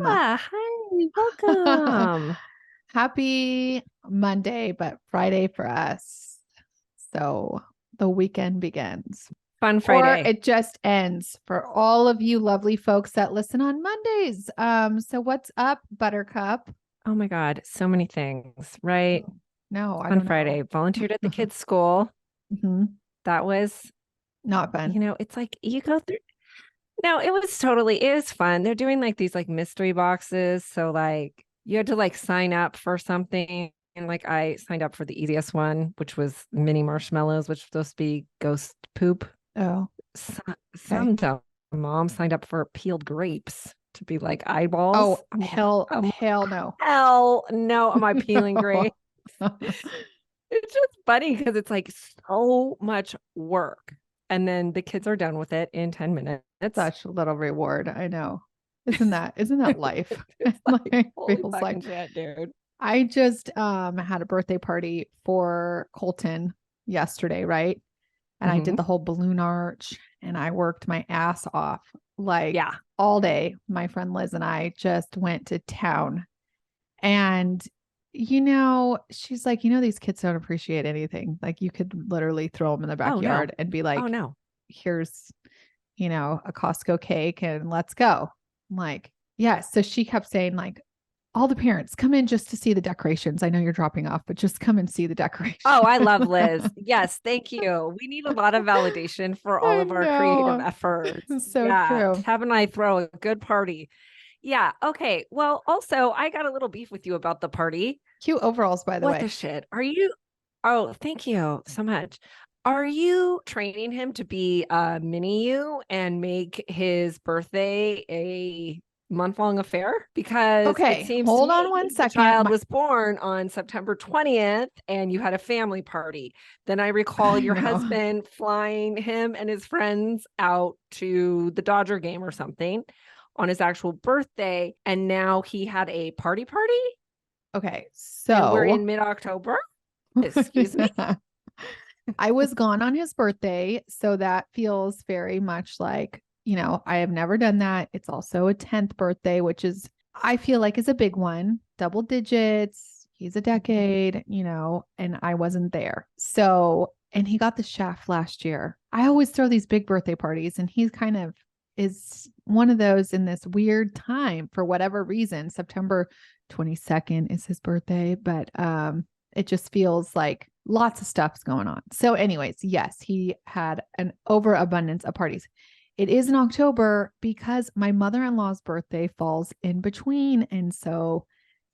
Welcome. Hi, welcome. Happy Monday, but Friday for us. So the weekend begins, Fun or Friday. it just ends for all of you lovely folks that listen on Mondays. So what's up, Buttercup? Oh my God, so many things, right? No, I Fun don't know. Friday. Volunteered at the kids' school. Mhm. That was, Not fun. it's like you go through. No, it was fun. They're doing like these like mystery boxes. So like you had to like sign up for something. And like I signed up for the easiest one, which was mini marshmallows, which was supposed to be ghost poop. Oh, okay. Some dumb mom signed up for peeled grapes to be like eyeballs. Oh, hell no. Hell no, am I peeling No. grapes? It's just funny because it's like so much work. And then the kids are done with it in 10 minutes. Such a little reward. I know. Isn't that life? It's like, Like holy feels fucking like shit, dude. I just had a birthday party for Colton yesterday, right? And I did Hmm. the whole balloon arch and I worked my ass off like Yeah. all day. My friend Liz and I just went to town. And she's like, these kids don't appreciate anything. Like you could literally throw them in the Oh, no. backyard and be Oh, like, no. here's a Costco cake and let's go. I'm like, yes. So she kept saying, like, all the parents come in just to see the decorations. I know you're dropping off, but just come and see the decorations. Oh, I love Liz. Yes, thank you. We need a lot of validation for all I of our creative know. efforts. It's so Yeah. true. Tab and I throw a good party. Yeah. Okay. Well, also, I got a little beef with you about the party. Cute overalls, by the What the way. shit? Are you? Oh, thank you so much. Are you training him to be a mini you and make his birthday a month-long affair? Because it Okay, seems to hold on me one the second. child was born on September 20th and you had a family party. Then I recall I your know. husband flying him and his friends out to the Dodger game or something on his actual birthday. And now he had a party party Okay, and we're so in mid-October. Excuse me. I was gone on his birthday, so that feels very much like, I have never done that. It's also a 10th birthday, which is, I feel like is a big one, double digits. He's a decade, and I wasn't there. So, and he got the shaft last year. I always throw these big birthday parties, and he's kind of is one of those in this weird time for whatever reason. September 22nd is his birthday, but it just feels like lots of stuff's going on. So, anyways, yes, he had an overabundance of parties. It is in October because my mother-in-law's birthday falls in between. And so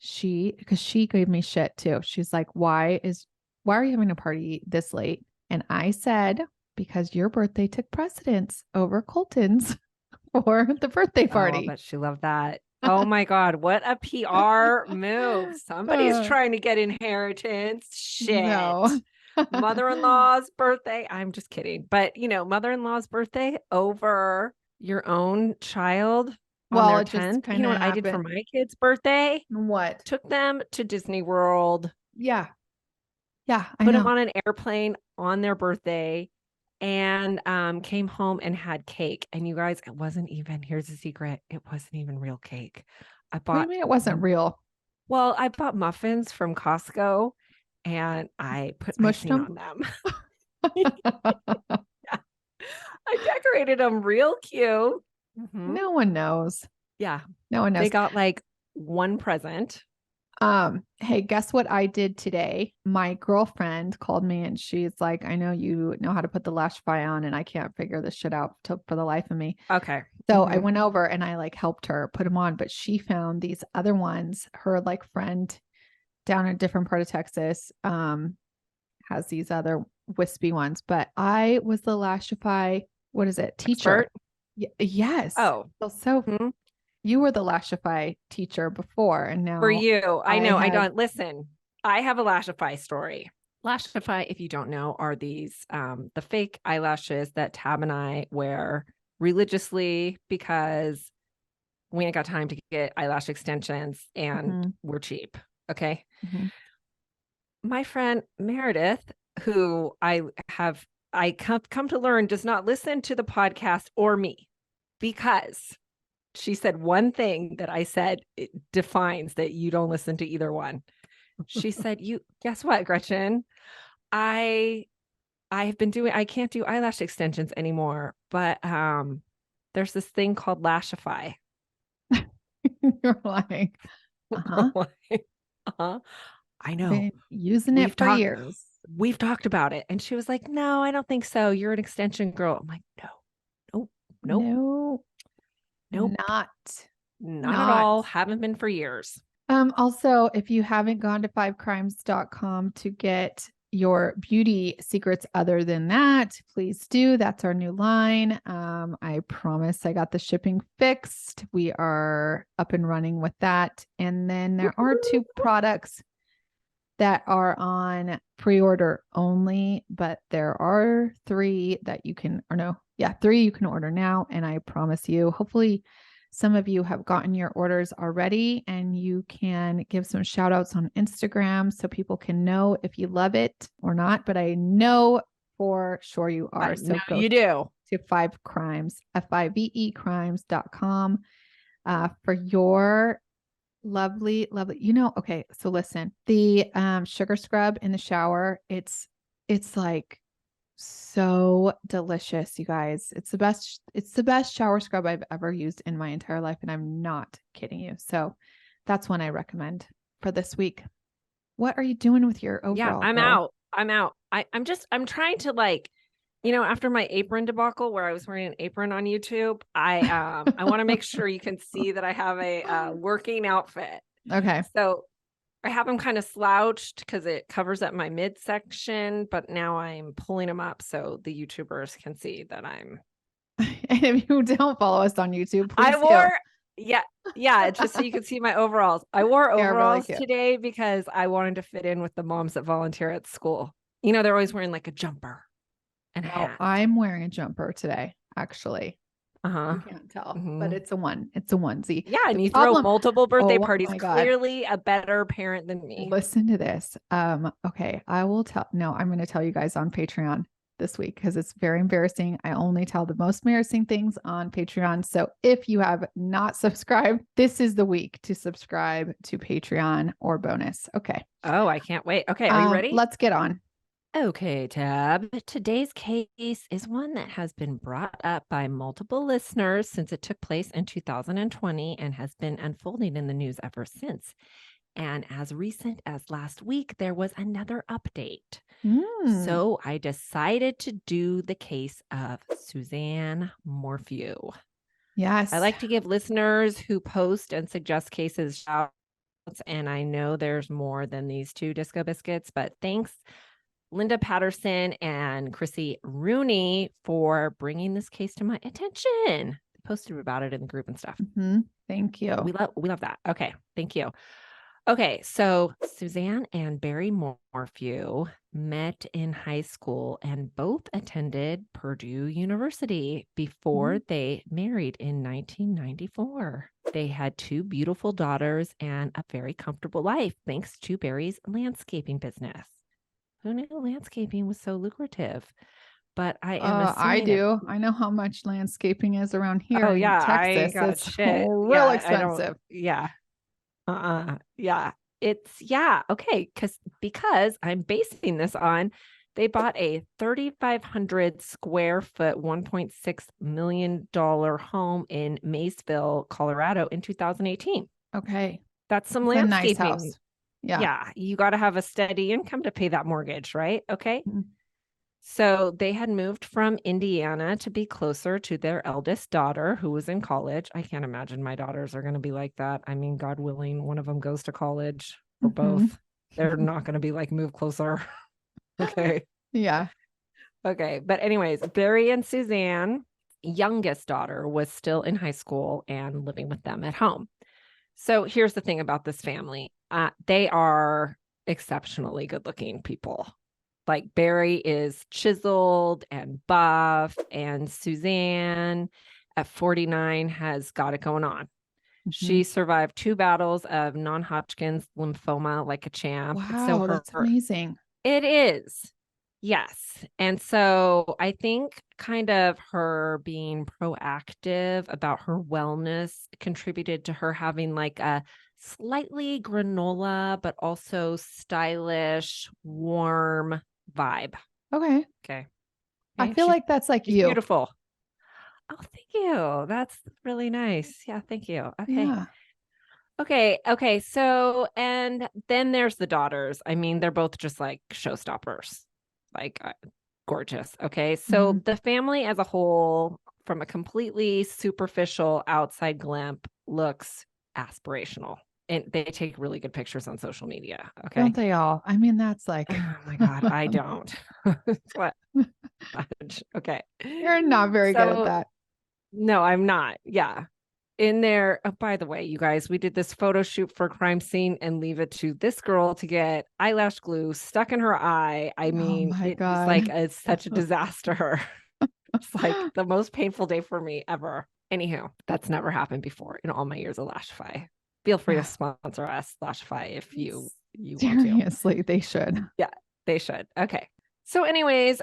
because she gave me shit too. She's like, why are you having a party this late? And I said, because your birthday took precedence over Colton's for the birthday Oh, I'll party. bet she loved that. Oh my God, what a PR move. Somebody's Uh, trying to get inheritance. Shit. no. Mother-in-law's birthday. I'm just kidding. But, mother-in-law's birthday over your own child on Well, their it just 10th. You kind know of what I did for happened. my kid's birthday? What? Took them to Disney World, Yeah. Yeah, I put them know. on an airplane on their birthday, and came home and had cake. And you guys, it wasn't even, here's a secret, it wasn't even real cake. I What do you bought mean it wasn't real? well, I bought muffins from Costco and I put Smushed icing them? on them. Yeah. I decorated them real cute. Hmm. No one knows. Yeah. No one They knows. got like one present. Hey, guess what I did today? My girlfriend called me and she's like, I know you know how to put the Lashify on, and I can't figure this shit out for the life of me. Okay. So I went over and I like helped her put them on, but she found these other ones. Her like friend down in a different part of Texas has these other wispy ones, but I was the Lashify, what is it, teacher? Expert. Yes. Oh. So Mhm. you were the Lashify teacher before, and For now you. I I know. I have. don't listen. I have a Lashify story. Lashify, if you don't know, are these the fake eyelashes that Tab and I wear religiously because we ain't got time to get eyelash extensions and Mhm, we're cheap. Okay. mhm. My friend Meredith, who I come to learn does not listen to the podcast or me because she said one thing that I said it defines that you don't listen to either one. She said, guess what, Gretchen? I can't do eyelash extensions anymore, but there's this thing called Lashify. You're like, uh-huh. Uh-huh. I know. Been using it for years. We've talked about it. And she was like, no, I don't think so. You're an extension girl. I'm like, nope. Not at all. Haven't been for years. Also, if you haven't gone to fivecrimes.com to get your beauty secrets other than that, please do. That's our new line. I promise I got the shipping fixed. We are up and running with that. And then there are 2 products that are on pre-order only, but there are 3 that you can, 3 you can order now. And I promise you, hopefully some of you have gotten your orders already, and you can give some shout outs on Instagram so people can know if you love it or not. But I know for sure you are. So go you do to 5crimes, FIVE crimes.com for your lovely. Okay. So listen, the sugar scrub in the shower, it's like so delicious, you guys. It's the best shower scrub I've ever used in my entire life, and I'm not kidding you. So that's one I recommend for this week. What are you doing with your overall? Yeah, I'm out. I'm trying to after my apron debacle where I was wearing an apron on YouTube, I want to make sure you can see that I have a working outfit. Okay. So I have them kind of slouched because it covers up my midsection, but now I'm pulling them up so the YouTubers can see that I'm. And if you don't follow us on YouTube, yeah, just so you can see my overalls. I wore overalls really today because I wanted to fit in with the moms that volunteer at school. They're always wearing like a jumper and a hat. I'm wearing a jumper today, actually. Uh-huh. You can't tell, but it's a onesie. Yeah, and you throw multiple birthday parties. Clearly a better parent than me. Listen to this. Okay, I'm going to tell you guys on Patreon this week because it's very embarrassing. I only tell the most embarrassing things on Patreon. So if you have not subscribed, this is the week to subscribe to Patreon or bonus. Okay. Oh, I can't wait. Okay, are you ready? Let's get on. Okay, Tab. Today's case is one that has been brought up by multiple listeners since it took place in 2020 and has been unfolding in the news ever since. And as recent as last week, there was another update. So I decided to do the case of Suzanne Morphew. Yes. I like to give listeners who post and suggest cases shout outs, and I know there's more than these 2 Disco Biscuits, but thanks Linda Patterson and Chrissy Rooney for bringing this case to my attention. I posted about it in the group and stuff. Thank you. We love that. Okay. Thank you. Okay. So Suzanne and Barry Morphew met in high school and both attended Purdue University before they married in 1994. They had 2 beautiful daughters and a very comfortable life thanks to Barry's landscaping business. Who knew landscaping was so lucrative? But I am I do. I know how much landscaping is around here in Texas. It's real expensive. Yeah. Okay. Because I'm basing this on, they bought a 3,500 square foot, $1.6 million home in Maysville, Colorado in 2018. Okay. That's some landscaping. A nice house. Yeah. You got to have a steady income to pay that mortgage, right? Okay. So they had moved from Indiana to be closer to their eldest daughter, who was in college. I can't imagine my daughters are going to be like that. I mean, God willing, one of them goes to college or both. They're not going to be like, move closer. Okay. Yeah. Okay. But anyways, Barry and Suzanne, youngest daughter, was still in high school and living with them at home. So here's the thing about this family. They are exceptionally good-looking people. Like Barry is chiseled and buff, and Suzanne at 49 has got it going on. She survived 2 battles of non-Hodgkin's lymphoma like a champ. Wow, that's amazing. It is. Yes. And so I think kind of her being proactive about her wellness contributed to her having like a slightly granola, but also stylish, warm vibe. Okay. Okay. I Okay. feel like that's like She's you. beautiful. Oh, thank you. That's really nice. Yeah, thank you. Okay. Yeah. Okay. So, and then there's the daughters. I mean, they're both just like showstoppers, like gorgeous. Okay. Mhm. So, the family as a whole, from a completely superficial outside glimpse, looks aspirational. And they take really good pictures on social media. Don't Okay. they all? I mean, that's like Oh my God. I don't. What? Okay. you're not very good at So, that. no, I'm not. Yeah. In there, oh, by the way, you guys, we did this photo shoot for Crime Scene and leave it to this girl to get eyelash glue stuck in her eye. I Oh mean, my it was like God. it's such a disaster. It's like the most painful day for me ever. Anywho, that's never happened before in all my years of Lashify. Feel free to sponsor us, Lashify, if you want to. Seriously, they should. Yeah, they should. Okay. So, anyways,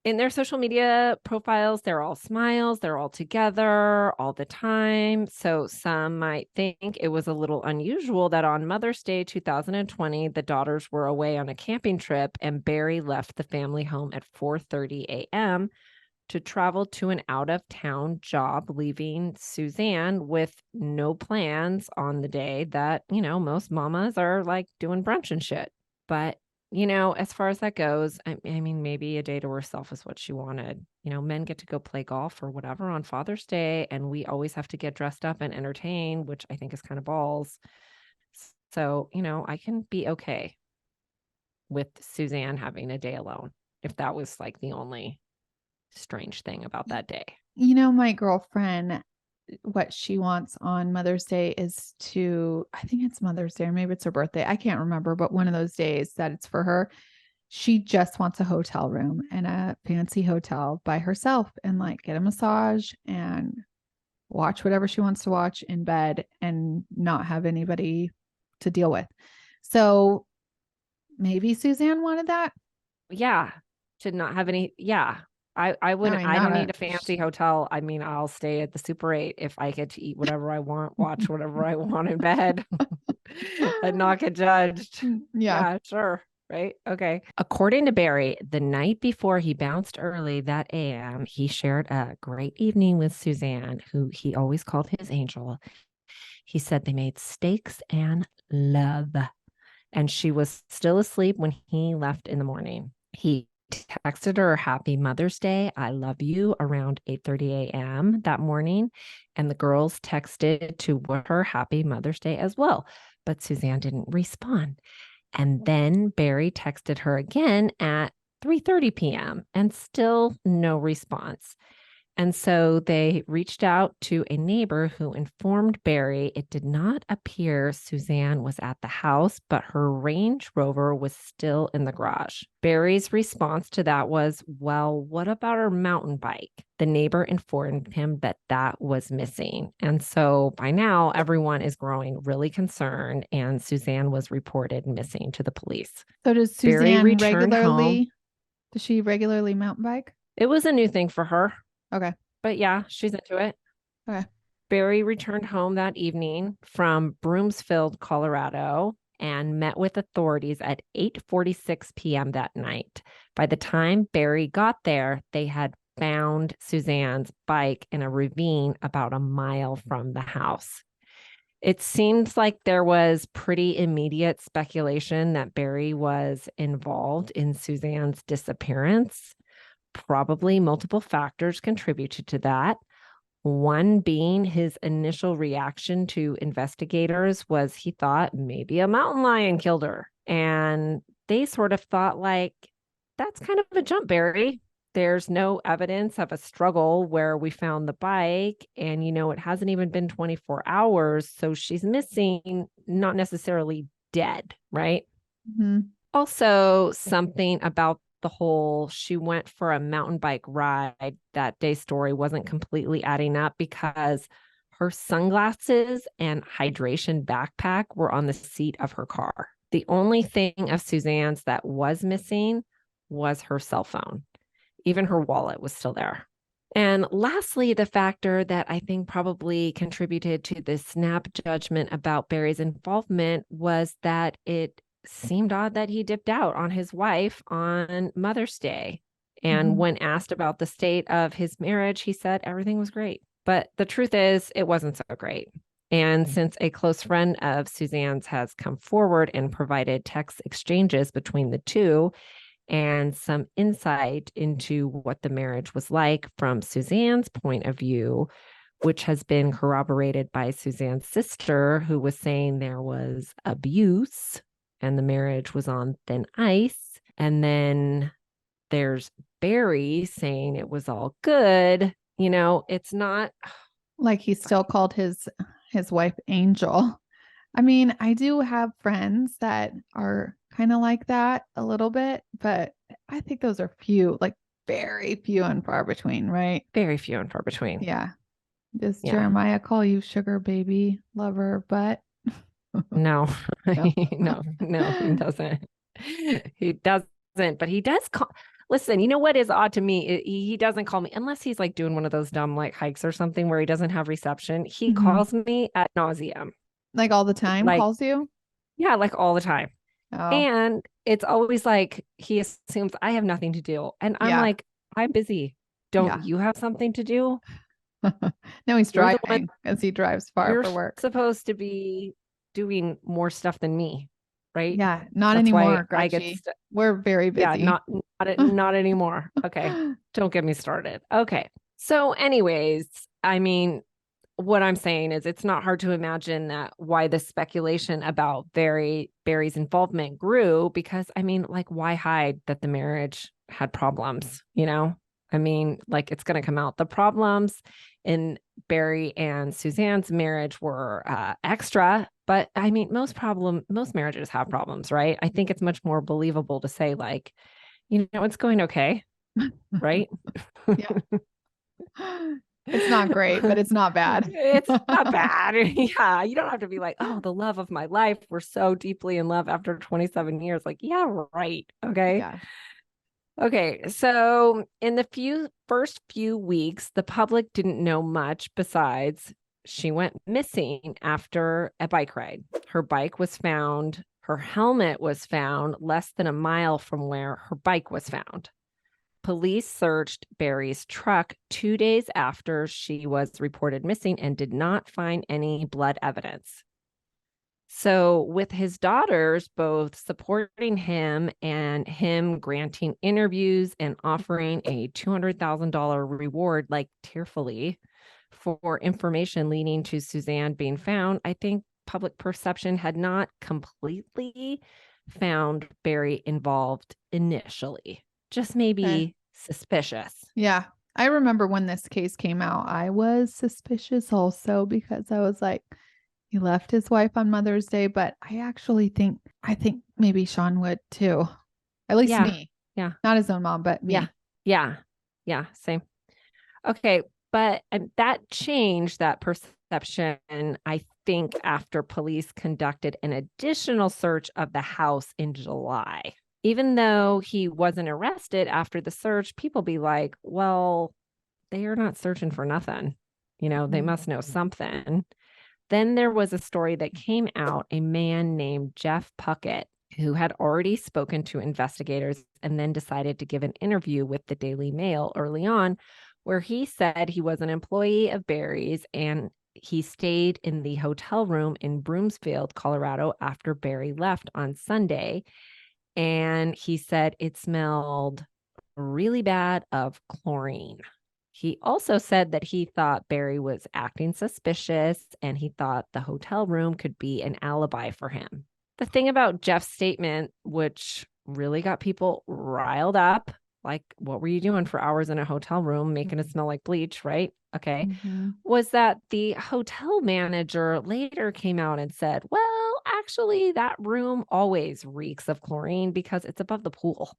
in their social media profiles, they're all smiles, they're all together all the time. So some might think it was a little unusual that on Mother's Day 2020, the daughters were away on a camping trip and Barry left the family home at 4:30 a.m. to travel to an out-of-town job, leaving Suzanne with no plans on the day that, most mamas are like doing brunch and shit. But as far as that goes, I mean, maybe a day to herself is what she wanted. Men get to go play golf or whatever on Father's Day, and we always have to get dressed up and entertain, which I think is kind of balls. So, I can be okay with Suzanne having a day alone if that was like the only strange thing about that day. My girlfriend, what she wants on Mother's Day is I think it's Mother's Day or maybe it's her birthday. I can't remember, but one of those days that it's for her. She just wants a hotel room and a fancy hotel by herself and like get a massage and watch whatever she wants to watch in bed and not have anybody to deal with. So maybe Suzanne wanted that. Yeah. Should not have any. Yeah. I I wouldn't, mean, I not don't a need a fancy hotel. I mean, I'll stay at the Super 8 if I get to eat whatever I want, watch whatever I want in bed and not get judged. yeah. Yeah, sure. Right. Okay. According to Barry, the night before he bounced early that AM, he shared a great evening with Suzanne, who he always called his angel. He said they made steaks and love, and she was still asleep when he left in the morning. He texted her happy Mother's Day, I love you, around 8:30 a.m. that morning, and the girls texted to wish her happy Mother's Day as well, but Suzanne didn't respond. And then Barry texted her again at 3:30 p.m. and still no response. And so they reached out to a neighbor who informed Barry it did not appear Suzanne was at the house, but her Range Rover was still in the garage. Barry's response to that was, well, what about her mountain bike? The neighbor informed him that that was missing. And so by now, everyone is growing really concerned, and Suzanne was reported missing to the police. So Barry returned home. Does she regularly mountain bike? It was a new thing for her. Okay. But yeah, she's into it. Okay. Barry returned home that evening from Broomfield, Colorado, and met with authorities at 8:46 p.m. that night. By the time Barry got there, they had found Suzanne's bike in a ravine about a mile from the house. It seems like there was pretty immediate speculation that Barry was involved in Suzanne's disappearance. Probably multiple factors contributed to that. One being his initial reaction to investigators was he thought maybe a mountain lion killed her. And they sort of thought, like, that's kind of a jump, Barry. There's no evidence of a struggle where we found the bike. And, it hasn't even been 24 hours. So she's missing, not necessarily dead, right? Mm-hmm. Also, something about the whole she went for a mountain bike ride that day story wasn't completely adding up because her sunglasses and hydration backpack were on the seat of her car. The only thing of Suzanne's that was missing was her cell phone. Even her wallet was still there. And lastly, the factor that I think probably contributed to this snap judgment about Barry's involvement was that it seemed odd that he dipped out on his wife on Mother's Day. And when asked about the state of his marriage, he said everything was great. But the truth is, it wasn't so great. And since a close friend of Suzanne's has come forward and provided text exchanges between the two, and some insight into what the marriage was like from Suzanne's point of view, which has been corroborated by Suzanne's sister, who was saying there was abuse and the marriage was on thin ice. And then there's Barry saying it was all good. It's not like he still called his wife Angel. I mean, I do have friends that are kind of like that a little bit, but I think those are few, like very few and far between, right? Very few and far between. Yeah. Does Jeremiah call you sugar baby lover, but no, no, he doesn't. He doesn't, but he does call. Listen, you know what is odd to me? He doesn't call me unless he's like doing one of those dumb like hikes or something where he doesn't have reception. He calls me ad nauseum. Like all the time, calls you? Yeah, like all the time. Oh. And it's always like he assumes I have nothing to do. And I'm like, I'm busy. Don't you have something to do? No, he's driving as he drives far for work. You're supposed to be doing more stuff than me, right? Yeah, not anymore, Gretchen. We're very busy. Yeah, not anymore. Okay, don't get me started. Okay, so anyways, I mean, what I'm saying is it's not hard to imagine that why the speculation about Barry's involvement grew, because I mean, like, why hide that the marriage had problems? I mean, like, it's going to come out. The problems in Barry and Suzanne's marriage were extra, but I mean, most marriages have problems, right? I think it's much more believable to say like, it's going okay, right? Yeah. It's not great, but it's not bad. It's not bad. Yeah. You don't have to be like, oh, the love of my life. We're so deeply in love after 27 years. Like, yeah, right. Okay. Yeah. Okay. So in the first few weeks, the public didn't know much besides she went missing after a bike ride. Her bike was found. Her helmet was found less than a mile from where her bike was found. Police searched Barry's truck 2 days after she was reported missing and did not find any blood evidence. So with his daughters both supporting him and him granting interviews and offering a $200,000 reward, like tearfully, for information leading to Suzanne being found, I think public perception had not completely found Barry involved initially. Just maybe suspicious. Yeah. I remember when this case came out, I was suspicious also because I was like, he left his wife on Mother's Day, but I think maybe Sean would too. At least me. Yeah. Not his own mom, but me. Yeah. Same. Okay. But that changed that perception, I think, after police conducted an additional search of the house in July. Even though he wasn't arrested after the search, people be like, well, they are not searching for nothing. They must know something. Then there was a story that came out, a man named Jeff Puckett, who had already spoken to investigators and then decided to give an interview with the Daily Mail early on, where he said he was an employee of Barry's and he stayed in the hotel room in Broomfield, Colorado after Barry left on Sunday. And he said it smelled really bad of chlorine. He also said that he thought Barry was acting suspicious and he thought the hotel room could be an alibi for him. The thing about Jeff's statement, which really got people riled up, like, what were you doing for hours in a hotel room making it smell like bleach, right? Okay. Was that the hotel manager later came out and said, well, actually, that room always reeks of chlorine because it's above the pool.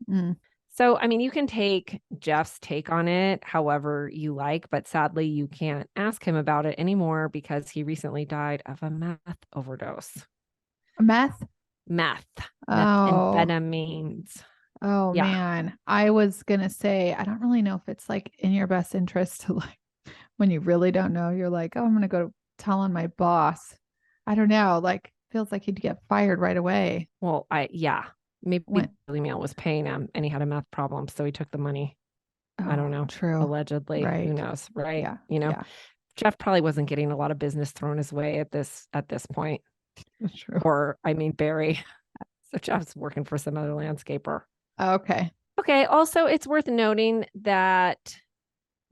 So, I mean, you can take Jeff's take on it however you like, but sadly, you can't ask him about it anymore because he recently died of a meth overdose. Meth? Methamphetamines. Oh Yeah. man, I was gonna say I don't really know if it's like in your best interest to like when you really don't know, you're like, oh, I'm gonna go tell on my boss. I don't know, like feels like he'd get fired right away. Well, yeah. Maybe When Daily Mail was paying him and he had a meth problem, so he took the money. I don't oh, know. true. Allegedly, who Right. knows, right? Yeah. You know, Yeah. Jeff probably wasn't getting a lot of business thrown his way at this point. True. Or I mean Barry. So Jeff's working for some other landscaper. Okay. Okay, also it's worth noting that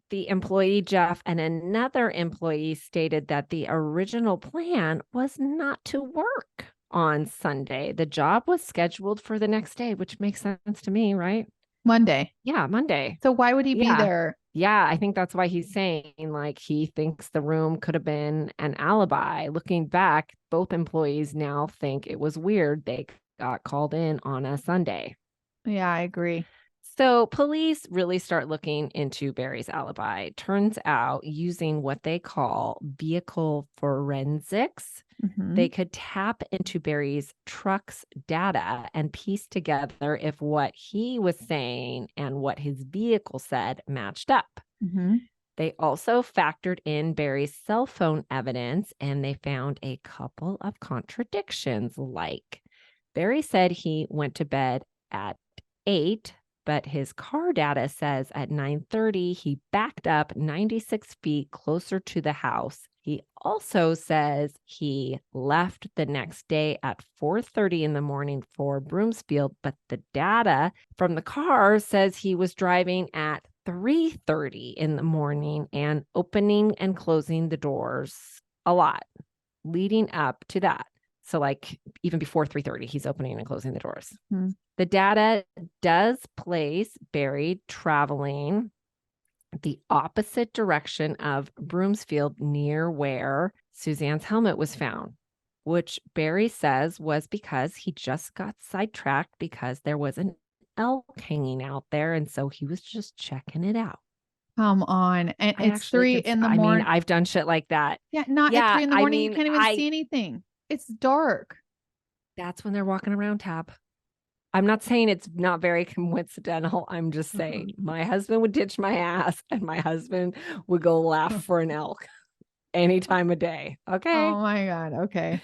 the employee Jeff and another employee stated that the original plan was not to work on Sunday. The job was scheduled for the next day, which makes sense to me, right? Monday. Yeah, Monday. So why would he be Yeah. there? Yeah, I think that's why he's saying like he thinks the room could have been an alibi. Looking back, both employees now think it was weird they got called in on a Sunday. Yeah, I agree. So police really start looking into Barry's alibi. Turns out, using what they call vehicle forensics, Hmm. they could tap into Barry's truck's data and piece together if what he was saying and what his vehicle said matched up. Hmm. They also factored in Barry's cell phone evidence and they found a couple of contradictions. Like Barry said he went to bed at 8, but his car data says at 9:30 he backed up 96 feet closer to the house. He also says he left the next day at 4:30 in the morning for Broomsfield, but the data from the car says he was driving at 3:30 in the morning and opening and closing the doors a lot leading up to that. So like even before 3:30, he's opening and closing the doors. Hmm. The data does place Barry traveling the opposite direction of Broomsfield near where Suzanne's helmet was found, which Barry says was because he just got sidetracked because there was an elk hanging out there. And so he was just checking it out. Come on. And I it's actually three could, in the I mean, morning. I've done shit like that. Yeah, not at Yeah. 3 in the morning. You can't even see anything. It's dark. That's when they're walking around Tab. I'm not saying it's not very coincidental. I'm just saying my husband would ditch my ass and my husband would go laugh for an elk any time of day. Okay. Oh my God. Okay.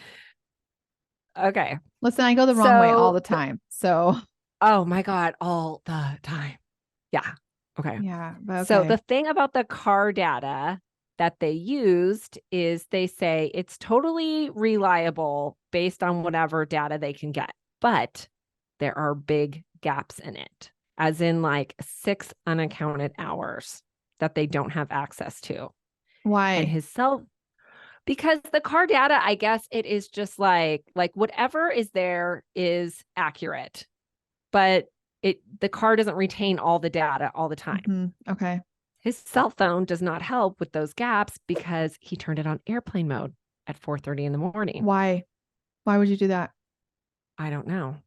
Okay. Listen, I go the wrong way all So, the time. So oh my God, all the time. Yeah. Okay. yeah, but So the okay. thing about the car data that they used is they say it's totally reliable based on whatever data they can get, but there are big gaps in it, as in like 6 unaccounted hours that they don't have access to. And Why? his cell, because the car data, I guess it is just like whatever is there is accurate, but the car doesn't retain all the data all the time. Okay. His cell phone does not help with those gaps because he turned it on airplane mode at 4:30 in the morning. Why? Why would you do that? I don't know.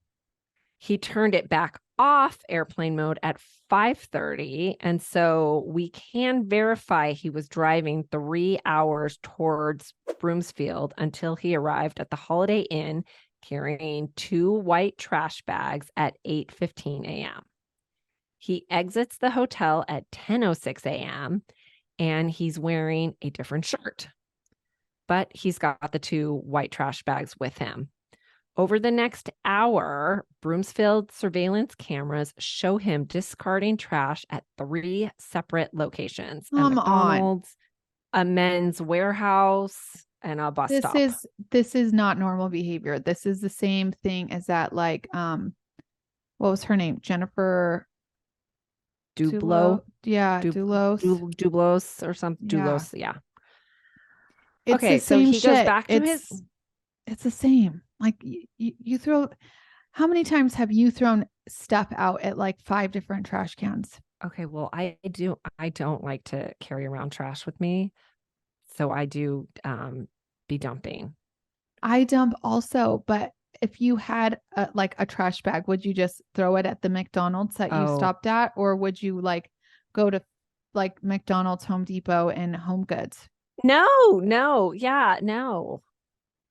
He turned it back off airplane mode at 5:30, and so we can verify he was driving 3 hours towards Broomsfield until he arrived at the Holiday Inn carrying 2 white trash bags at 8:15 a.m. He exits the hotel at 10:06 a.m. and he's wearing a different shirt, but he's got the 2 white trash bags with him. Over the next hour, Broomsfield surveillance cameras show him discarding trash at 3 separate locations: a Come on. McDonald's, a men's warehouse, and a bus This stop. is not normal behavior. This is the same thing as that like what was her name? Jennifer Dublo, Dulo. Yeah, Dulos. Dublos or something. Yeah. Dulos, yeah. It's the Okay, so same he goes shit. back to his. It's the same. Like you throw how many times have you thrown stuff out at like 5 different trash cans? Okay, well, I don't like to carry around trash with me. So I do be dumping. I dump also, but if you had like a trash bag, would you just throw it at the McDonald's that you Oh, stopped at, or would you like go to like McDonald's, Home Depot, and Home Goods? no, yeah, no.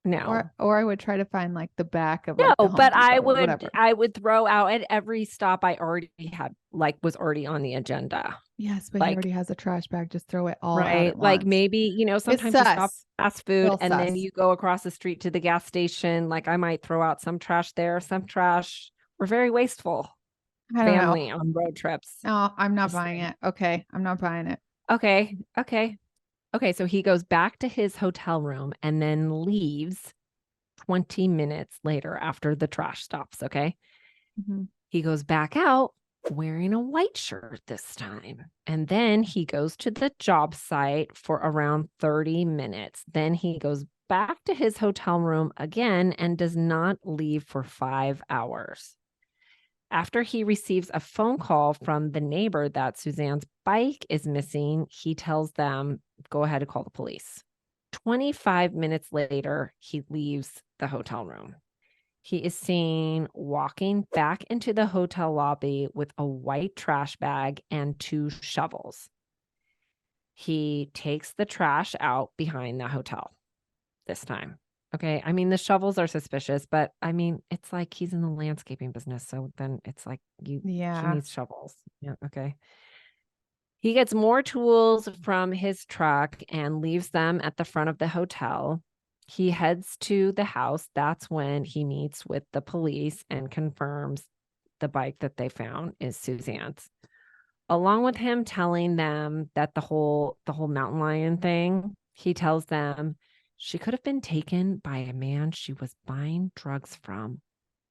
No. Or I would try to find like the back of like the No, Home but Depot or whatever. I would throw out at every stop I already had, like, was already on the agenda. Yes, but he Like, already has a trash bag. Just throw it all out right. at Like once. maybe, It's sometimes you stop sus. fast food Real and then sus. you go across the street to the gas station. Like I might throw out some trash there, some trash. We're very wasteful I don't know. family on road trips. No, I'm not Just buying saying. it. Okay. I'm not buying it. Okay. Okay. Okay. So he goes back to his hotel room and then leaves 20 minutes later after the trash stops. Okay. Mhm. He goes back out wearing a white shirt this time. And then he goes to the job site for around 30 minutes. Then he goes back to his hotel room again and does not leave for 5 hours. After he receives a phone call from the neighbor that Suzanne's bike is missing, he tells them, go ahead and call the police. 25 minutes later, he leaves the hotel room. He is seen walking back into the hotel lobby with a white trash bag and 2 shovels. He takes the trash out behind the hotel this time. Okay. I mean, the shovels are suspicious, but I mean, it's like he's in the landscaping business. So then it's like he Yeah. needs shovels. Yeah. Okay. He gets more tools from his truck and leaves them at the front of the hotel. He heads to the house. That's when he meets with the police and confirms the bike that they found is Suzanne's. Along with him telling them that the whole mountain lion thing, he tells them she could have been taken by a man she was buying drugs from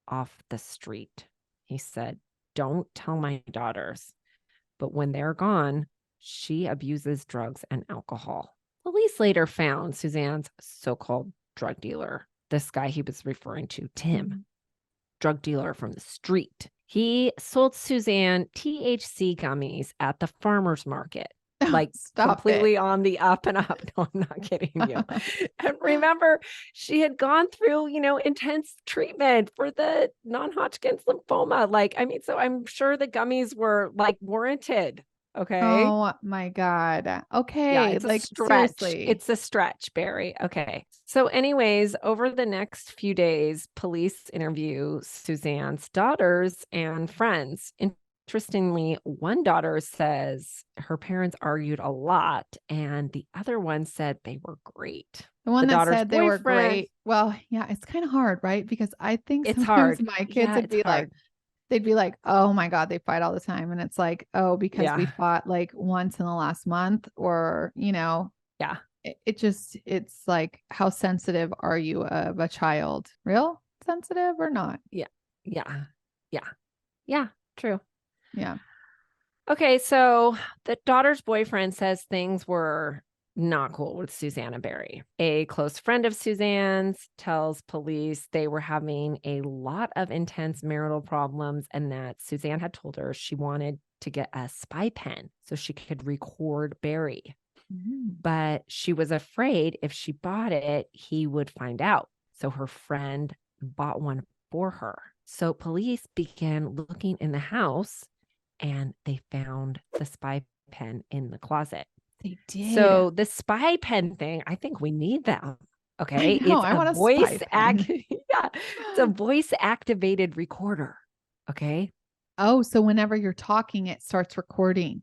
off the street. He said, "Don't tell my daughters, but when they're gone, she abuses drugs and alcohol." Police later found Suzanne's so-called drug dealer, this guy he was referring to, Tim, drug dealer from the street. He sold Suzanne THC gummies at the farmer's market, like Stop completely on the up and up. No, I'm not kidding you. And remember, she had gone through, intense treatment for the non-Hodgkin's lymphoma. Like, I mean, so I'm sure the gummies were like warranted. Okay. Oh my God. Yeah, Okay. it's a Like stretch. seriously. It's a stretch, Barry. Okay. So, anyways, over the next few days, police interview Suzanne's daughters and friends. Interestingly, one daughter says her parents argued a lot, and the other one said they were great. The one The that daughter's said they were boyfriend, great. Well, yeah, it's kind of hard, right? Because I think it's sometimes hard. my kids Yeah, would it's be like, hard. they'd be like, oh my God, they fight all the time. And it's like, oh, because we Yeah. fought like once in the last month, or, Yeah. it's like, how sensitive are you of a child? Real sensitive or not? Yeah. Yeah. Yeah. Yeah. True. Yeah. Okay, so the daughter's boyfriend says things were not cool with Suzanne and Barry. A close friend of Suzanne's tells police they were having a lot of intense marital problems and that Suzanne had told her she wanted to get a spy pen so she could record Barry. But she was afraid if she bought it, he would find out. So her friend bought one for her. So police began looking in the house and they found the spy pen in the closet. They did. So the spy pen thing, I think we need them. Okay. I want a spy pen. Yeah. It's a voice activated recorder. Okay. Oh, so whenever you're talking, it starts recording.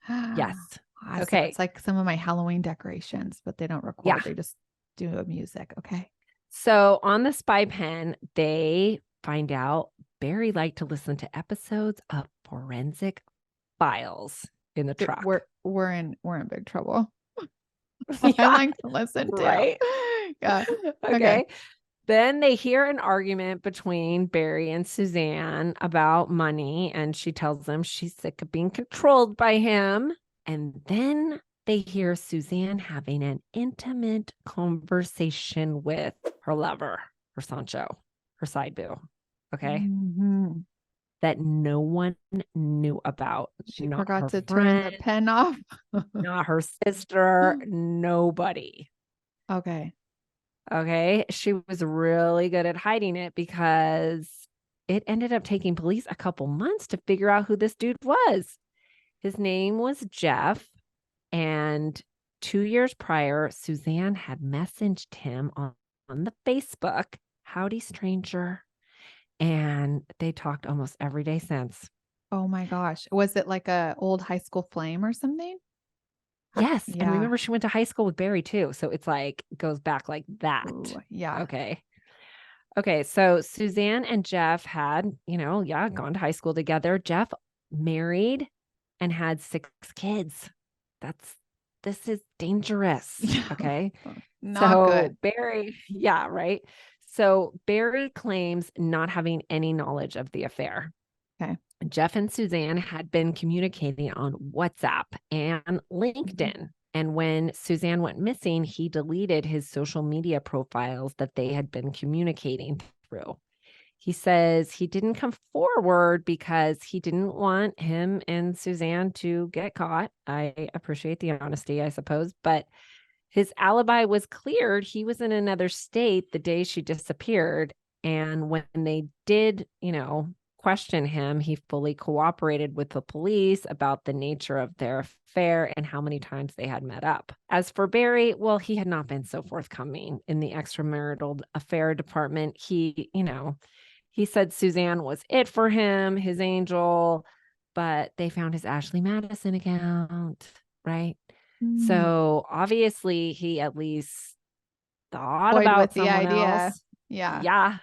Yes. Awesome. Okay. It's like some of my Halloween decorations, but they don't record. Yeah. They just do a music. Okay. So on the spy pen, they find out Barry liked to listen to episodes of Forensic Files in the truck. We're in big trouble. Yeah, I like to listen to. right? Yeah. Okay. Then they hear an argument between Barry and Suzanne about money, and she tells them she's sick of being controlled by him. And then they hear Suzanne having an intimate conversation with her lover, her Sancho, her side boo. Okay. Mhm. That no one knew about. She Not forgot her to turn the friend, pen off. not her sister, nobody. Okay. Okay. She was really good at hiding it because it ended up taking police a couple months to figure out who this dude was. His name was Jeff. And 2 years prior, Suzanne had messaged him on the Facebook. Howdy, stranger. And they talked almost every day since. Oh my gosh. Was it like a old high school flame or something? Yes. And Yeah. remember, she went to high school with Barry too. So it's like goes back like that. Ooh, yeah. Okay. Okay. So Suzanne and Jeff had, gone to high school together. Jeff married and had 6 kids. This is dangerous. Okay. Not So good. Barry, yeah, right. So Barry claims not having any knowledge of the affair. Okay. Jeff and Suzanne had been communicating on WhatsApp and LinkedIn. And when Suzanne went missing, he deleted his social media profiles that they had been communicating through. He says he didn't come forward because he didn't want him and Suzanne to get caught. I appreciate the honesty, I suppose, but his alibi was cleared. He was in another state the day she disappeared. And when they did, question him, he fully cooperated with the police about the nature of their affair and how many times they had met up. As for Barry, well, he had not been so forthcoming in the extramarital affair department. He said Suzanne was it for him, his angel, but they found his Ashley Madison account, right? Mm. So obviously he at least thought Toyed with about the someone idea. else. Yeah. Yeah.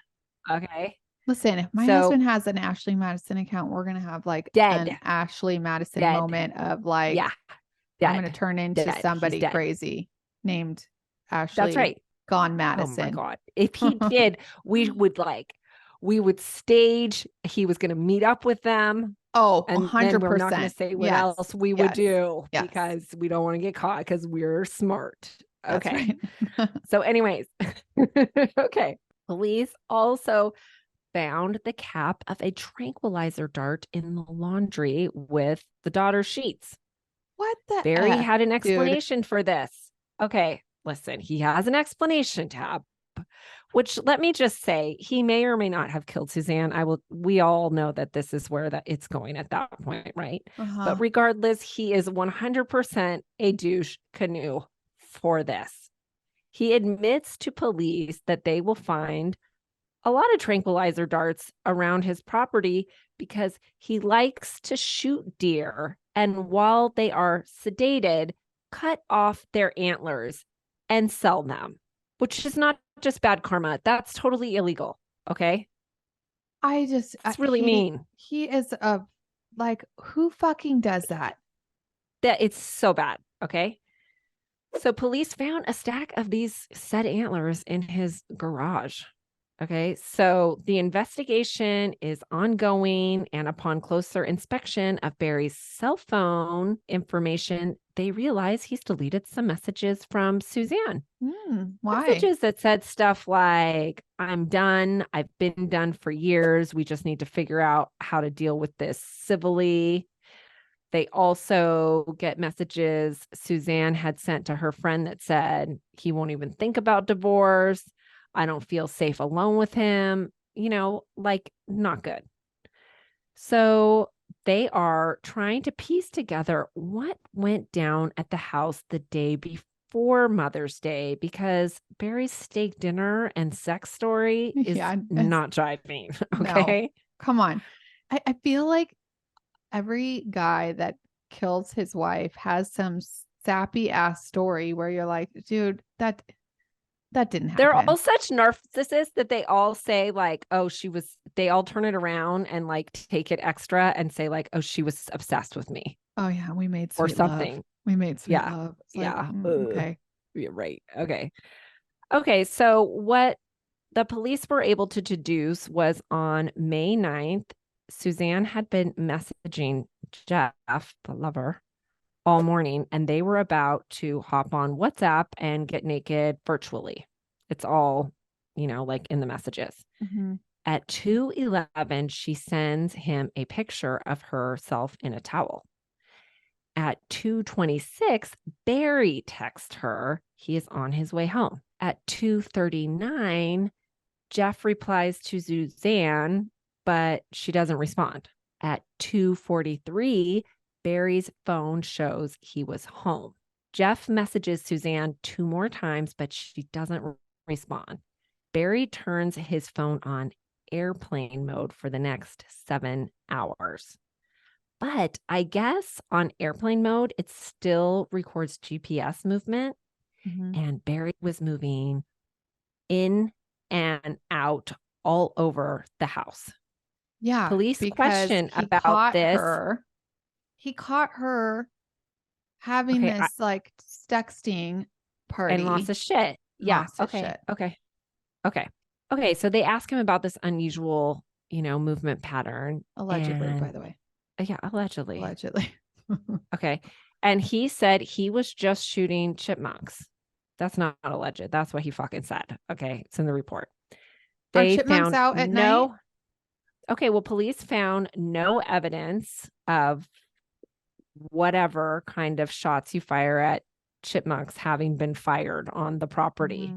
Okay. Listen, if my So husband has an Ashley Madison account, we're going to have like an dead, Ashley Madison dead. moment of like, Yeah. I'm going to Dead, turn into dead. He's somebody dead. crazy named That's Ashley right. Gone Oh my Madison. God. If he did, we would stage, he was going to meet up with them. Oh, And then we're not going 100%. to say what Yes. else we would Yes. do Yes. because we don't want to get caught because we're smart. That's Okay. right. So, anyways, okay. Police also found the cap of a tranquilizer dart in the laundry with the daughter's sheets. What the Barry F, had an dude? explanation for this. Okay, listen, he has an explanation tab, which let me just say, he may or may not have killed Suzanne. We all know that this is where that it's going at that point, right? Uh-huh. But regardless, he is 100% a douche canoe for this. He admits to police that they will find a lot of tranquilizer darts around his property because he likes to shoot deer. And while they are sedated, cut off their antlers and sell them, which is not just bad karma. That's totally illegal. Okay. It's really mean. He is a like, who fucking does that? That it's so bad. Okay. So police found a stack of these said antlers in his garage. Okay, so the investigation is ongoing, and upon closer inspection of Barry's cell phone information, they realize he's deleted some messages from Suzanne. Why? Messages that said stuff like, I'm done. I've been done for years. We just need to figure out how to deal with this civilly. They also get messages Suzanne had sent to her friend that said, he won't even think about divorce. I don't feel safe alone with him, like not good. So they are trying to piece together what went down at the house the day before Mother's Day because Barry's steak dinner and sex story is not jiving. Okay. No, come on. I feel like every guy that kills his wife has some sappy ass story where you're like, dude, that didn't happen. They're all such narcissists that they all say like, oh, they all turn it around and like take it extra and say like, oh, she was obsessed with me. Oh yeah, we made or sweet something. love. We made sweet Yeah. love. It's Yeah. like, okay. Yeah, right. Okay. Okay. So what the police were able to deduce was on May 9th, Suzanne had been messaging Jeff, the lover, all morning, and they were about to hop on WhatsApp and get naked virtually. It's all, like in the messages. Mm-hmm. At 2:11, she sends him a picture of herself in a towel. At 2:26, Barry texts her he is on his way home. At 2:39, Jeff replies to Suzanne, but she doesn't respond. At 2:43, Barry's phone shows he was home. Jeff messages Suzanne 2 more times, but she doesn't respond. Barry turns his phone on airplane mode for the next 7 hours. But I guess on airplane mode, it still records GPS movement. And Barry was moving in and out all over the house. Yeah. Police Because question he about caught this. her. He caught her having this like sexting party. And lots of shit. Yeah. Lots of shit. Okay. So they ask him about this unusual, movement pattern. Allegedly, by the way. Yeah, allegedly. Okay. And he said he was just shooting chipmunks. That's not alleged. That's what he fucking said. Okay. It's in the report. Are chipmunks out at night? Okay. Well, police found no evidence of whatever kind of shots you fire at chipmunks having been fired on the property.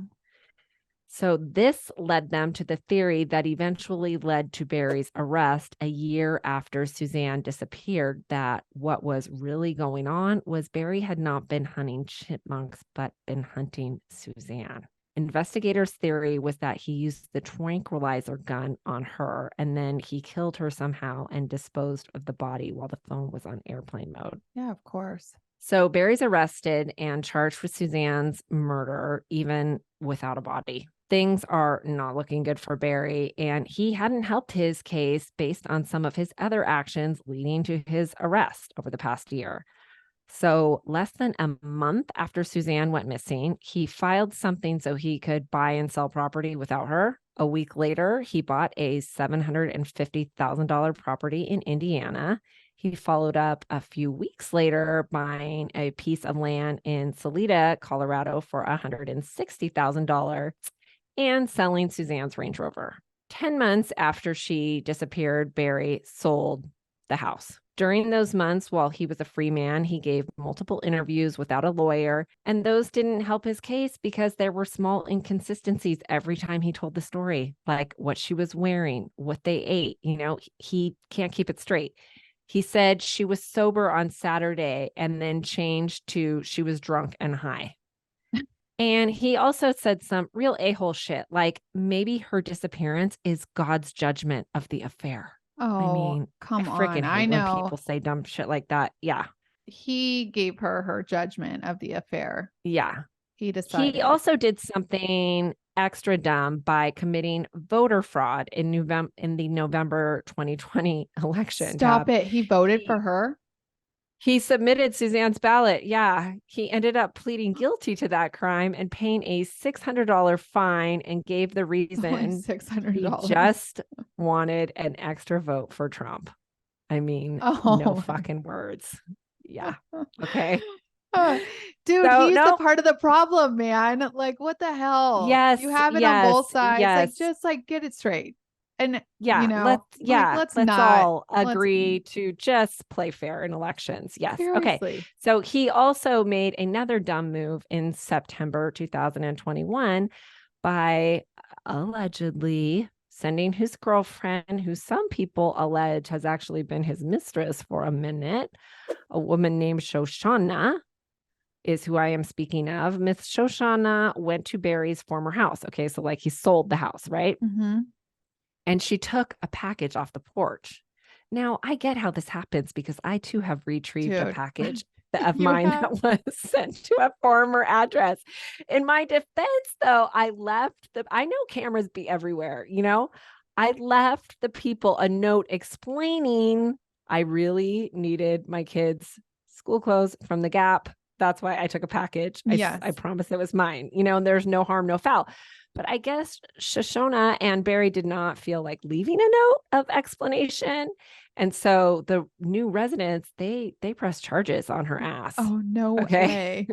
So this led them to the theory that eventually led to Barry's arrest a year after Suzanne disappeared, that what was really going on was Barry had not been hunting chipmunks, but been hunting Suzanne. Investigators' theory was that he used the tranquilizer gun on her, and then he killed her somehow and disposed of the body while the phone was on airplane mode. Yeah, of course. So Barry's arrested and charged with Suzanne's murder, even without a body. Things are not looking good for Barry, and he hadn't helped his case based on some of his other actions leading to his arrest over the past year. So less than a month after Suzanne went missing, he filed something so he could buy and sell property without her. A week later, he bought a $750,000 property in Indiana. He followed up a few weeks later buying a piece of land in Salida, Colorado for $160,000 and selling Suzanne's Range Rover. 10 months after she disappeared, Barry sold the house. During those months, while he was a free man, he gave multiple interviews without a lawyer, and those didn't help his case because there were small inconsistencies every time he told the story, like what she was wearing, what they ate. He can't keep it straight. He said she was sober on Saturday and then changed to she was drunk and high. And he also said some real a-hole shit, like maybe her disappearance is God's judgment of the affair. Oh, come on. I know. When people say dumb shit like that. Yeah. He gave her judgment of the affair. Yeah. He decided. He also did something extra dumb by committing voter fraud in the November 2020 election. Stop it. He voted for her? He submitted Suzanne's ballot. Yeah. He ended up pleading guilty to that crime and paying a $600 fine and gave the reason $600. He just wanted an extra vote for Trump. I mean, no fucking words. Yeah. Okay. Dude, he's the part of the problem, man. Like, what the hell? Yes. You have it on both sides. Like, just like get it straight. And let's all agree to just play fair in elections. Yes. Seriously. Okay. So he also made another dumb move in September 2021 by allegedly sending his girlfriend, who some people allege has actually been his mistress for a minute, a woman named Shoshana is who I am speaking of. Miss Shoshana went to Barry's former house. Okay. So like he sold the house, right? Mm-hmm. And she took a package off the porch. Now, I get how this happens because I too have retrieved a package of mine that was sent to a former address. In my defense, though, I know cameras be everywhere, I left the people a note explaining I really needed my kids' school clothes from the Gap. That's why I took a package. I promised it was mine, and there's no harm, no foul. But I guess Shoshana and Barry did not feel like leaving a note of explanation. And so the new residents, they pressed charges on her ass. Oh, no way.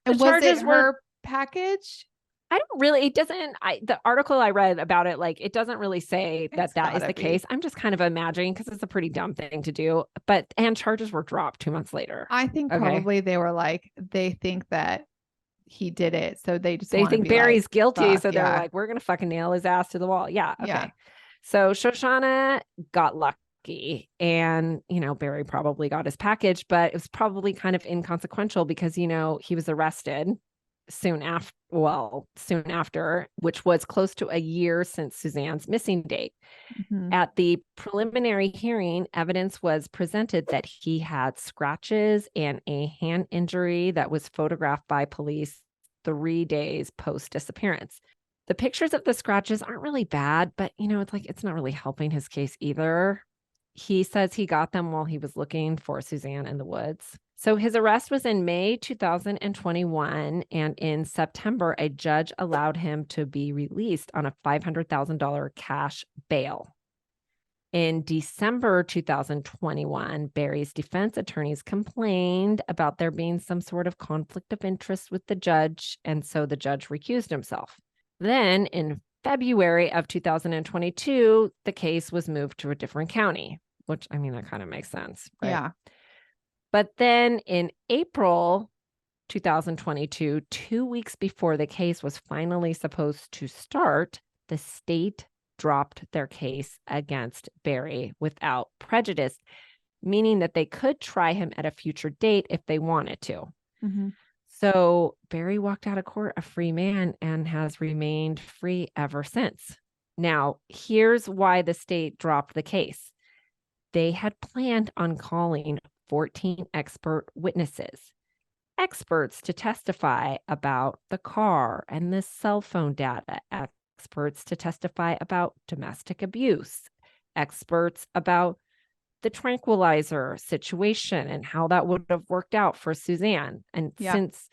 And was it her package? The article I read about it, like, it doesn't really say that is the case. I'm just kind of imagining because it's a pretty dumb thing to do. And charges were dropped 2 months later. I think probably they were like, they think that he did it. So they think Barry's guilty. So they're like, we're going to fucking nail his ass to the wall. Yeah. Okay. Yeah. So Shoshana got lucky and, Barry probably got his package, but it was probably kind of inconsequential because, he was arrested. soon after, which was close to a year since Suzanne's missing date. Mhm. At the preliminary hearing, evidence was presented that he had scratches and a hand injury that was photographed by police 3 days post disappearance. The pictures of the scratches aren't really bad, but it's not really helping his case either. He says he got them while he was looking for Suzanne in the woods. So his arrest was in May 2021, and in September, a judge allowed him to be released on a $500,000 cash bail. In December 2021, Barry's defense attorneys complained about there being some sort of conflict of interest with the judge, and so the judge recused himself. Then in February of 2022, the case was moved to a different county, which, that kind of makes sense, right? Yeah. But then in April 2022, 2 weeks before the case was finally supposed to start, the state dropped their case against Barry without prejudice, meaning that they could try him at a future date if they wanted to. Mm-hmm. So Barry walked out of court a free man and has remained free ever since. Now, here's why the state dropped the case. They had planned on calling 14 expert witnesses, experts to testify about the car and the cell phone data, experts to testify about domestic abuse, experts about the tranquilizer situation and how that would have worked out for Suzanne. And since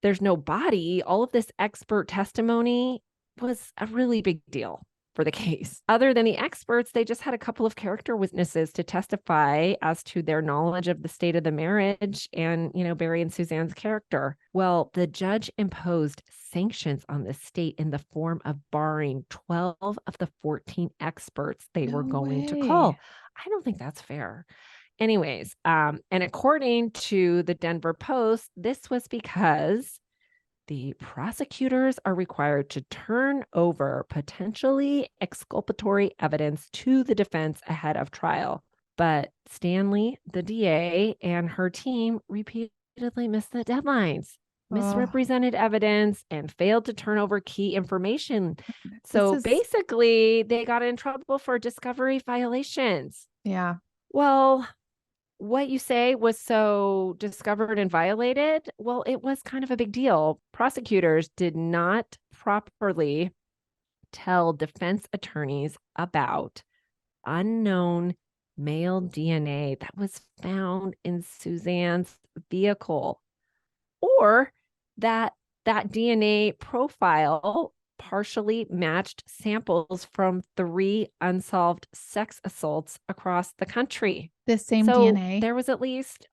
there's no body, all of this expert testimony was a really big deal for the case. Other than the experts, they just had a couple of character witnesses to testify as to their knowledge of the state of the marriage and, Barry and Suzanne's character. Well, the judge imposed sanctions on the state in the form of barring 12 of the 14 experts they were going to call. I don't think that's fair. Anyways, and according to the Denver Post, this was because the prosecutors are required to turn over potentially exculpatory evidence to the defense ahead of trial. But Stanley, the DA, and her team repeatedly missed the deadlines, misrepresented evidence, and failed to turn over key information. So basically, they got in trouble for discovery violations. Yeah. Well, what you say was so discovered and violated, well, it was kind of a big deal. Prosecutors did not properly tell defense attorneys about unknown male DNA that was found in Suzanne's vehicle, or that DNA profile partially matched samples from 3 unsolved sex assaults across the country. The same DNA? There was at least,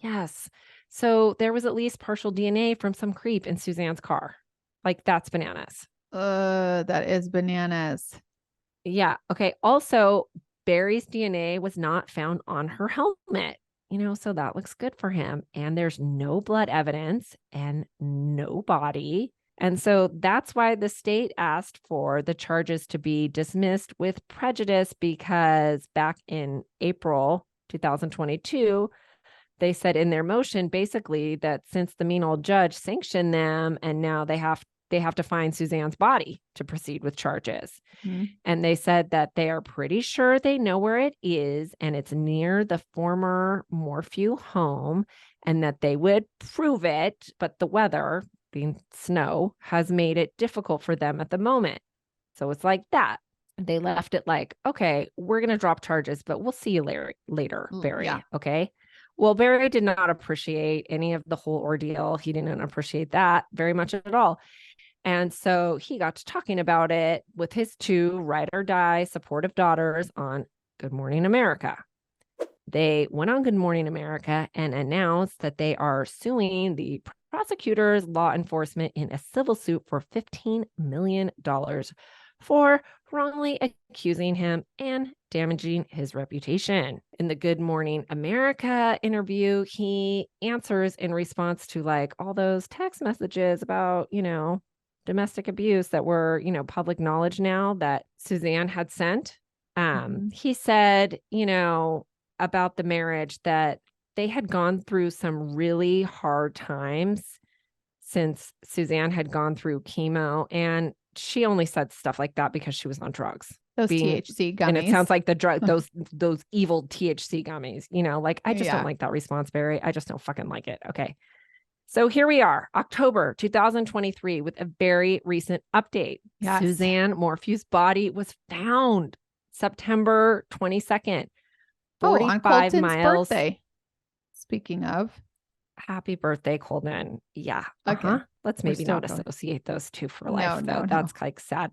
yes. So there was at least partial DNA from some creep in Suzanne's car. That's bananas. That is bananas. Yeah. Okay. Also, Barry's DNA was not found on her helmet. So that looks good for him. And there's no blood evidence and no body. And so that's why the state asked for the charges to be dismissed with prejudice, because back in April 2022, they said in their motion basically that since the mean old judge sanctioned them, and now they have to find Suzanne's body to proceed with charges. Mm-hmm. And they said that they are pretty sure they know where it is, and it's near the former Morphew home, and that they would prove it, but the weather, being snow, has made it difficult for them at the moment. So it's like that. They left it like, okay, we're going to drop charges, but we'll see you later, Barry. Yeah. Okay. Well, Barry did not appreciate any of the whole ordeal. He didn't appreciate that very much at all. And so he got to talking about it with his 2 ride or die supportive daughters on Good Morning America. They went on Good Morning America and announced that they are suing the prosecutors, law enforcement in a civil suit for $15 million for wrongly accusing him and damaging his reputation. In the Good Morning America interview, he answers in response to all those text messages about, domestic abuse that were, public knowledge now that Suzanne had sent. He said, about the marriage that they had gone through some really hard times since Suzanne had gone through chemo, and she only said stuff like that because she was on drugs. Those THC gummies. And it sounds like the drug, those evil THC gummies, like I just don't like that response, Barry. I just don't fucking like it. Okay. So here we are, October 2023, with a very recent update. Yes. Suzanne Morphew's body was found September 22nd. 45 on Colton's miles. Birthday. Speaking of. Happy birthday, Colton. Yeah. Okay. Let's maybe not associate those two for life, though. That's like sad.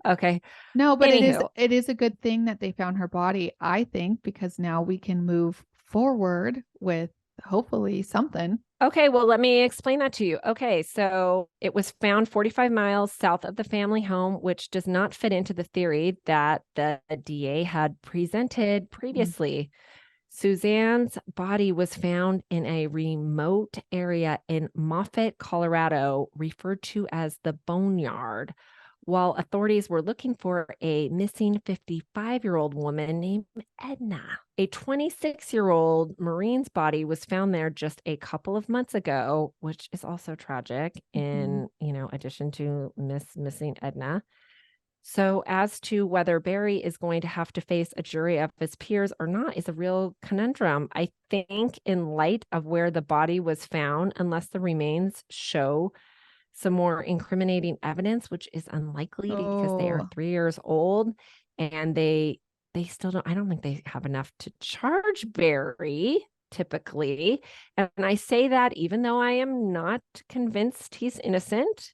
Okay. No, but it is a good thing that they found her body, I think, because now we can move forward with hopefully something. Okay, well, let me explain that to you. Okay, so it was found 45 miles south of the family home, which does not fit into the theory that the DA had presented previously. Suzanne's body was found in a remote area in Moffett, Colorado, referred to as the Boneyard, while authorities were looking for a missing 55-year-old woman named Edna. A 26-year-old Marine's body was found there just a couple of months ago, which is also tragic in, addition to missing Edna. So as to whether Barry is going to have to face a jury of his peers or not is a real conundrum. I think in light of where the body was found, unless the remains show some more incriminating evidence, which is unlikely because they are 3 years old and they still don't, I don't think they have enough to charge Barry typically. And I say that even though I am not convinced he's innocent,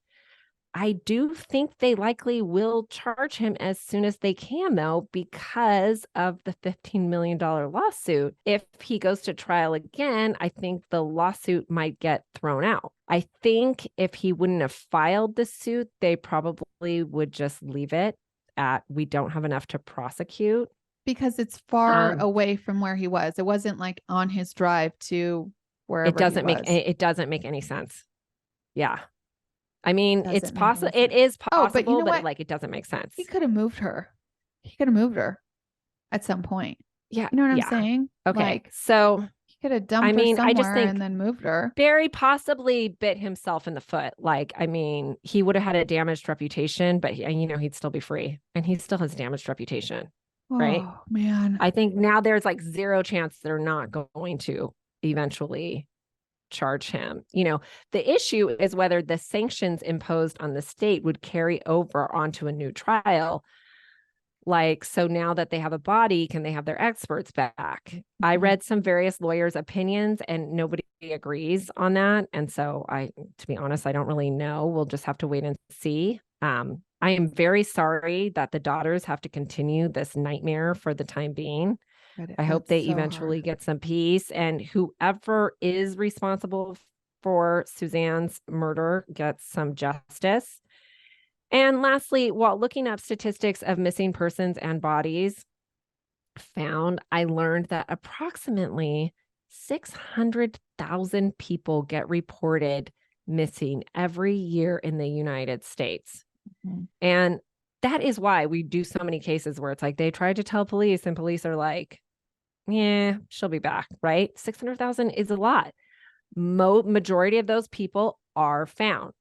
I do think they likely will charge him as soon as they can, though, because of the $15 million lawsuit. If he goes to trial again, I think the lawsuit might get thrown out. I think if he wouldn't have filed the suit, they probably would just leave it at, we don't have enough to prosecute. Because it's far away from where he was. It wasn't like on his drive to wherever it doesn't make any sense. Yeah. I mean, it's possible. It is possible, but, it doesn't make sense. He could have moved her. He could have moved her at some point. Yeah. You know what I'm saying? Okay. So he could have dumped her somewhere and then moved her. Barry possibly bit himself in the foot. He would have had a damaged reputation, but he'd still be free, and he still has damaged reputation. Right? Oh, man. I think now there's zero chance they're not going to eventually charge him. The issue is whether the sanctions imposed on the state would carry over onto a new trial. So now that they have a body, can they have their experts back? I read some various lawyers' opinions and nobody agrees on that. And so to be honest, I don't really know. We'll just have to wait and see. I am very sorry that the daughters have to continue this nightmare for the time being. I hope they eventually get some peace, and whoever is responsible for Suzanne's murder gets some justice. And lastly, while looking up statistics of missing persons and bodies found, I learned that approximately 600,000 people get reported missing every year in the United States. Mm-hmm. And that is why we do so many cases where it's they tried to tell police and police are like, yeah, she'll be back, right? 600,000 is a lot. Majority of those people are found,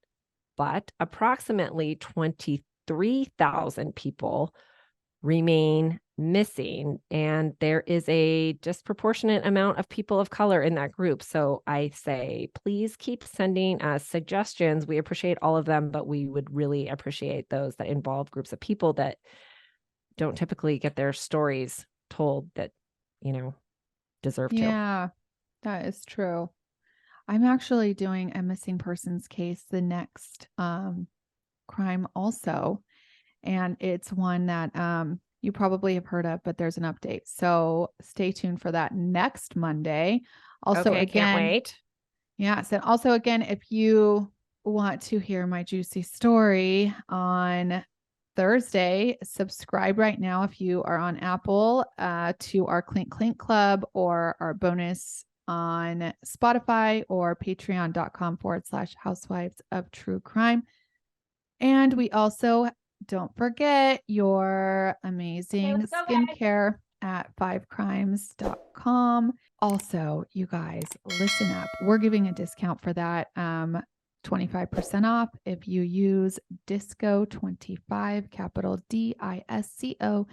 but approximately 23,000 people remain missing. And there is a disproportionate amount of people of color in that group. So I say, please keep sending us suggestions. We appreciate all of them, but we would really appreciate those that involve groups of people that don't typically get their stories told that, deserve to. Yeah, that is true. I'm actually doing a missing persons case, the next crime also. And it's one that you probably have heard of, but there's an update. So stay tuned for that next Monday. Also, okay, again, can't wait. Yeah. So also, again, if you want to hear my juicy story on Thursday, subscribe right now if you are on Apple to our Clink Clink Club, or our bonus on Spotify, or patreon.com/Housewives of True Crime. And we also, don't forget your amazing skincare at 5crimes.com. Also, you guys, listen up. We're giving a discount for that. 25% off if you use DISCO25, capital DISCO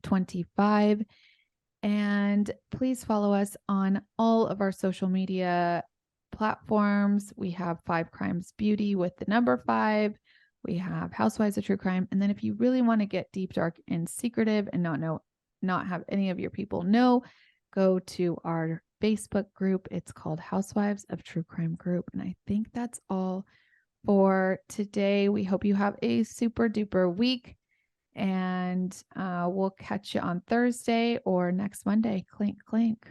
25. And please follow us on all of our social media platforms. We have 5 Crimes Beauty with the number 5. We have Housewives of True Crime. And then if you really want to get deep, dark, and secretive and not have any of your people know, go to our Facebook group. It's called Housewives of True Crime Group. And I think that's all for today. We hope you have a super duper week, and we'll catch you on Thursday or next Monday. Clink, clink.